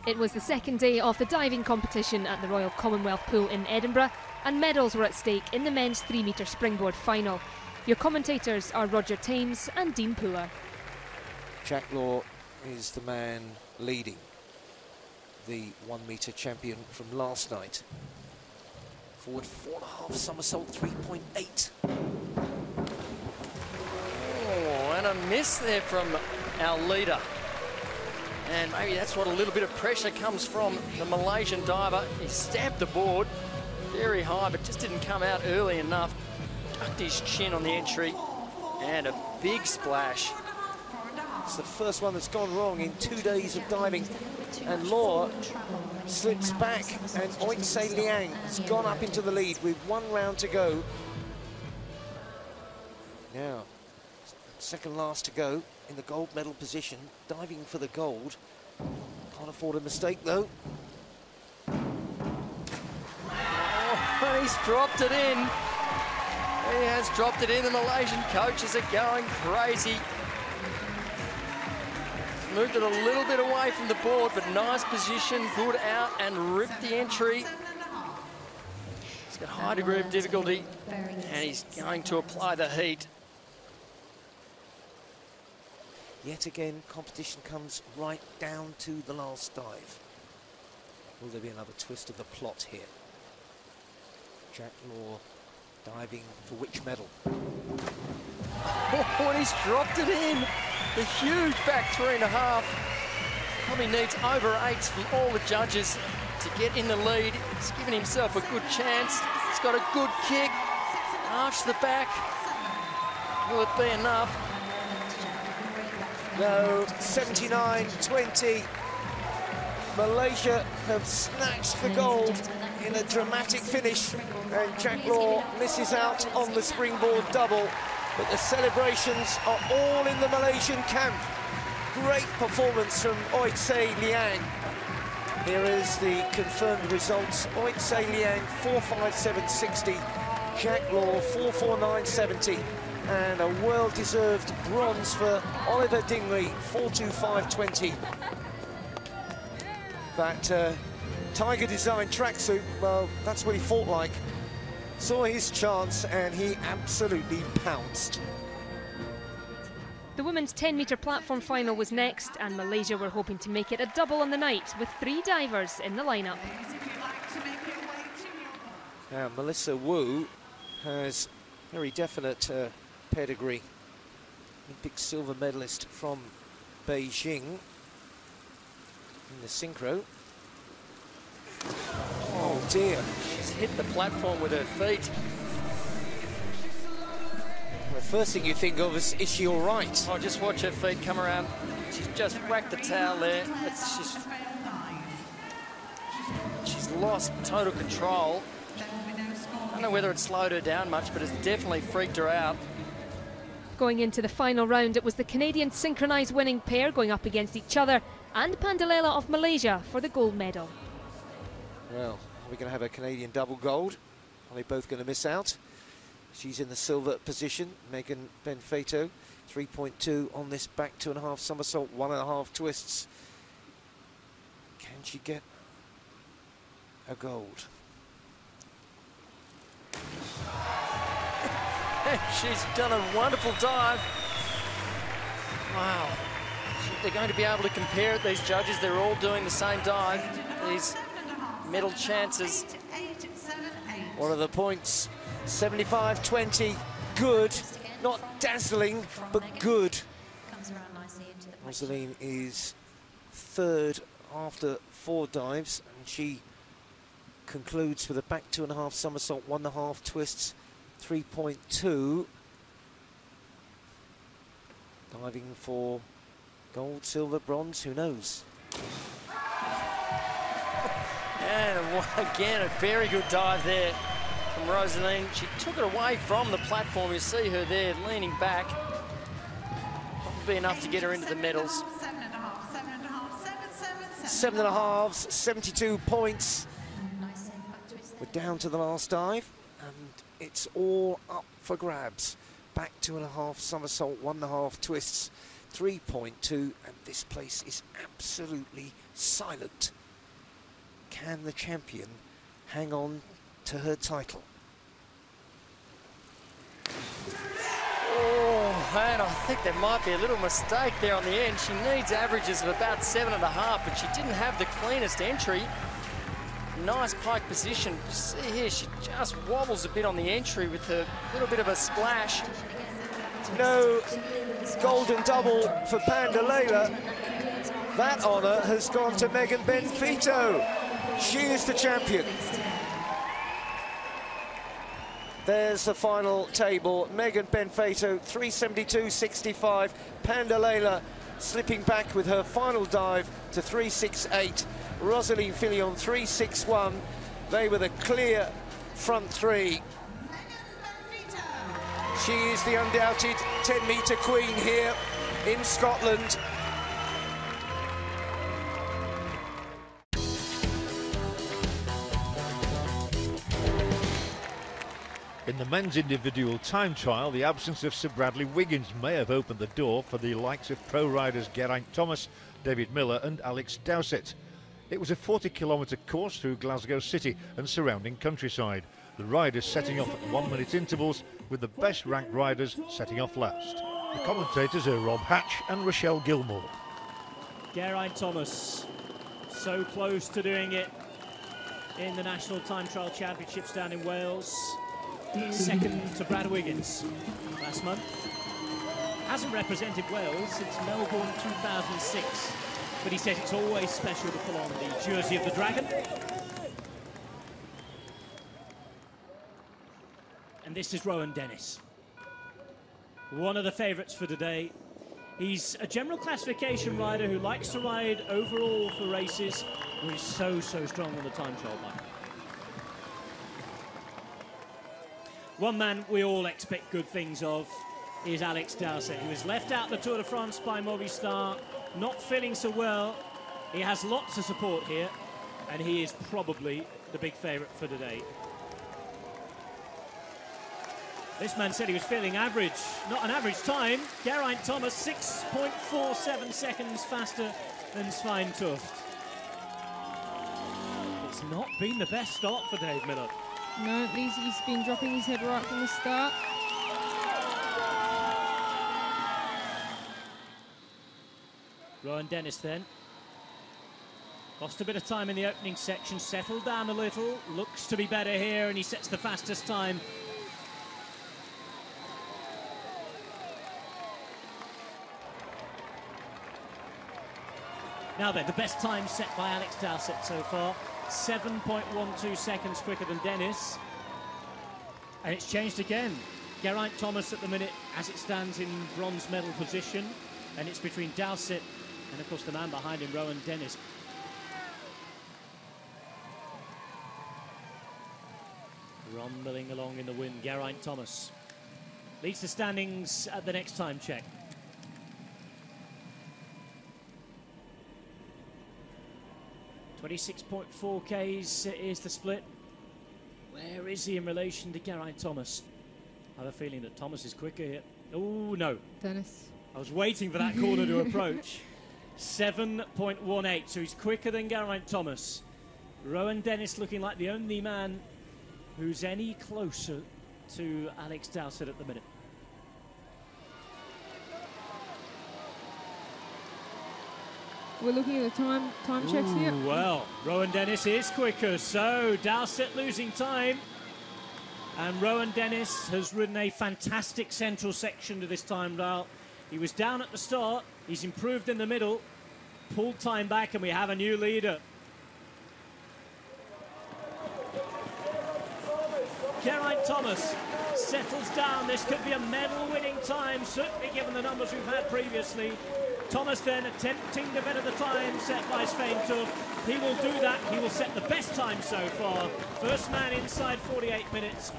It was the second day of the diving competition at the Royal Commonwealth Pool in Edinburgh, and medals were at stake in the men's 3-metre springboard final. Your commentators are Roger Thames and Dean Pooler. Jack Law is the man leading, the 1-metre champion from last night. Forward 4.5 somersault, 3.8. Oh, and a miss there from our leader. And maybe that's what a little bit of pressure comes from the Malaysian diver. He stabbed the board very high, but just didn't come out early enough. Tucked his chin on the entry, and a big splash. It's the first one that's gone wrong in 2 days of diving. And Law slips back, and Oitse Liang has gone up into the lead with 1 round to go. Now, second last to go in the gold medal position, diving for the gold. Can't afford a mistake though. Oh, he's dropped it in. He has dropped it in. The Malaysian coaches are going crazy. Moved it a little bit away from the board, but nice position, good out, and ripped the entry. He's got a high degree of difficulty, and he's going to apply the heat. Yet again, competition comes right down to the last dive. Will there be another twist of the plot here? Jack Law diving for which medal? Oh, and he's dropped it in. The huge back 3.5. Probably needs over 8s from all the judges to get in the lead. He's given himself a good chance. He's got a good kick. Arch the back. Will it be enough? No, 79-20. Malaysia have snatched the gold in a dramatic finish, and Jack Law misses out on the springboard double. But the celebrations are all in the Malaysian camp. Great performance from Oitse Liang. Here is the confirmed results. Oitse Liang 4.57.60, Jack Law 4.49.70. And a well-deserved bronze for Oliver Dingley, 4.25.20. That Tiger Design tracksuit, well, that's what he fought like. Saw his chance and he absolutely pounced. The women's 10-metre platform final was next, and Malaysia were hoping to make it a double on the night with 3 divers in the lineup. Now, Melissa Wu has very definite pedigree. Olympic silver medalist from Beijing in the synchro. Oh dear. She's hit the platform with her feet. Well, the first thing you think of is she all right? Oh, just watch her feet come around. She's just whacked the towel there. She's lost total control. I don't know whether it slowed her down much, but it's definitely freaked her out. Going into the final round, it was the Canadian synchronised winning pair going up against each other, and Pandalela of Malaysia for the gold medal. Well, we're going to have a Canadian double gold. Are they both going to miss out? She's in the silver position, Megan Benfato, 3.2 on this back 2.5 somersault, 1.5 twists. Can she get a gold? She's done a wonderful dive. Wow. They're going to be able to compare it, these judges. They're all doing the same dive. These medal chances. What are the points? 75-20. Good. Not dazzling, but good. Rosaline is third after 4 dives, and she concludes with a back 2.5 somersault, 1.5 twists, 3.2. Diving for gold, silver, bronze, who knows? And again, a very good dive there from Rosaline. She took it away from the platform. You see her there leaning back. That'll be enough to get her into the medals. 7.5, 72 points. We're down to the last dive, and it's all up for grabs. Back 2.5 somersault, 1.5 twists, 3.2, and this place is absolutely silent. Can the champion hang on to her title? Oh, and I think there might be a little mistake there on the end. She needs averages of about 7.5, but she didn't have the cleanest entry. Nice pike position. See here, she just wobbles a bit on the entry with a little bit of a splash. No golden double for Pandalela. That honour has gone to Megan Benfito. She is the champion. There's the final table. Megan Benfito, 372.65. Pandalela slipping back with her final dive to 368. Rosaline Filion, 361. They were the clear front three. She is the undoubted 10-metre queen here in Scotland. In the men's individual time trial, the absence of Sir Bradley Wiggins may have opened the door for the likes of pro riders Geraint Thomas, David Miller and Alex Dowsett. It was a 40-kilometre course through Glasgow city and surrounding countryside. The riders setting off at 1-minute intervals, with the best-ranked riders setting off last. The commentators are Rob Hatch and Rochelle Gilmore. Geraint Thomas, so close to doing it in the National Time Trial Championships down in Wales. Second to Brad Wiggins last month. Hasn't represented Wales since Melbourne 2006, but he says it's always special to pull on the jersey of the Dragon. And this is Rowan Dennis, one of the favourites for today. He's a general classification rider who likes to ride overall for races, and he's so strong on the time trial bike. One man we all expect good things of is Alex Dowsett. He was left out the Tour de France by Movistar, not feeling so well. He has lots of support here, and he is probably the big favourite for today. This man said he was feeling average, not an average time. Geraint Thomas, 6.47 seconds faster than Svein Tuft. It's not been the best start for Dave Miller. No, he's been dropping his head right from the start. Rowan Dennis then. Lost a bit of time in the opening section, settled down a little, looks to be better here, and he sets the fastest time. Now then, the best time set by Alex Dowsett so far, 7.12 seconds quicker than Dennis. And it's changed again. Geraint Thomas at the minute, as it stands, in bronze medal position. And it's between Dowsett and, of course, the man behind him, Rowan Dennis. Rumbling along in the wind, Geraint Thomas leads the standings at the next time check. 26.4 Ks is the split. Where is he in relation to Geraint Thomas? I have a feeling that Thomas is quicker here. Oh, no. Dennis. I was waiting for that corner to approach. 7.18, so he's quicker than Geraint Thomas. Rowan Dennis looking like the only man who's any closer to Alex Dowsett at the minute. We're looking at the time checks here. Well, Rowan Dennis is quicker, so Dowsett losing time. And Rowan Dennis has ridden a fantastic central section to this time trial. He was down at the start, he's improved in the middle, pulled time back, and we have a new leader. Geraint Thomas settles down. This could be a medal-winning time, certainly given the numbers we've had previously. Thomas then attempting to better the time set by Svein Tuft. He will do that. He will set the best time so far. First man inside 48 minutes.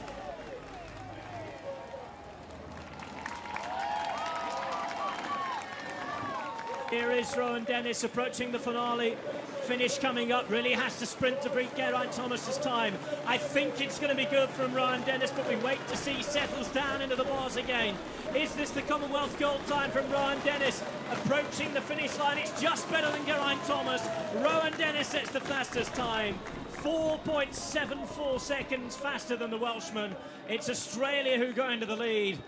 Here is Rowan Dennis approaching the finale. finish coming up. Really has to sprint to beat Geraint Thomas's time. I think it's going to be good from Rowan Dennis, but we wait to see he settles down into the bars again. Is this the Commonwealth gold time from Rowan Dennis? Approaching the finish line, it's just better than Geraint Thomas. Rowan Dennis sets the fastest time. 4.74 seconds faster than the Welshman. It's Australia who go into the lead.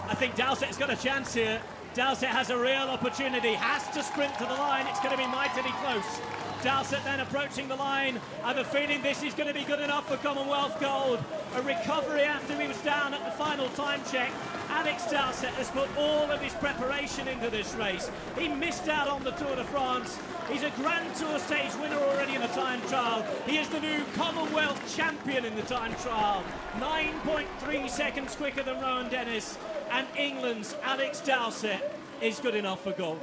I think Dowsett's got a chance here. Dowsett has a real opportunity, has to sprint to the line. It's going to be mightily close. Dowsett then approaching the line. I have a feeling this is going to be good enough for Commonwealth gold. A recovery after he was down at the final time check. Alex Dowsett has put all of his preparation into this race. He missed out on the Tour de France. He's a Grand Tour stage winner already in the time trial. He is the new Commonwealth champion in the time trial. 9.3 seconds quicker than Rowan Dennis. And England's Alex Dowsett is good enough for gold.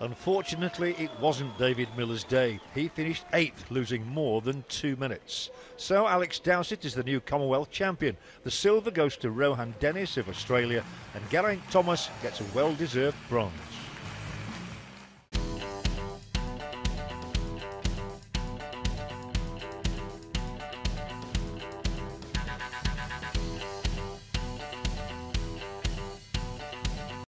Unfortunately, it wasn't David Miller's day. He finished 8th, losing more than 2 minutes. So Alex Dowsett is the new Commonwealth champion. The silver goes to Rowan Dennis of Australia, and Geraint Thomas gets a well-deserved bronze.